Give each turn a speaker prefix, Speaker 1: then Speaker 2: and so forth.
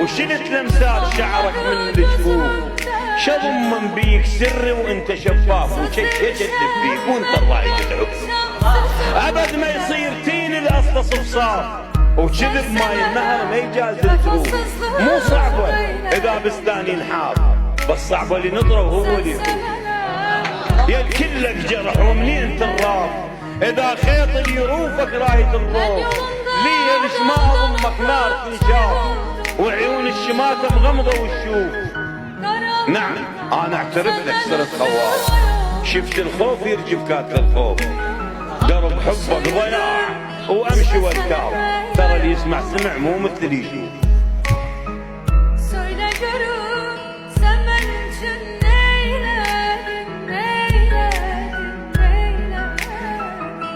Speaker 1: وشلت لمسات شعرك من الجفوف، شضم بيك سري وانت شفاف، وشششت بيك وانت الرايد العكس. ابد ما يصير تين الاصل صفصاف، وكذب ماي النهر ما يجاز التروف. مو صعبه اذا بستان ينحاف، بس صعبه اللي نطره وهو اللي يطوف. يا كلك جرح ومنين تراف، اذا خيط اللي يروفك راية الروف. ليه ليش ما اضمك نار تنشاف، وعيون الشماتة مغمضة والشوف. نعم انا اعترف لك صرت خواف، شفت الخوف يرجف كاتل الخوف. درب حبك ضياع وامشي والتاف، ترى اللي يسمع سمع مو مثل اللي يشوف.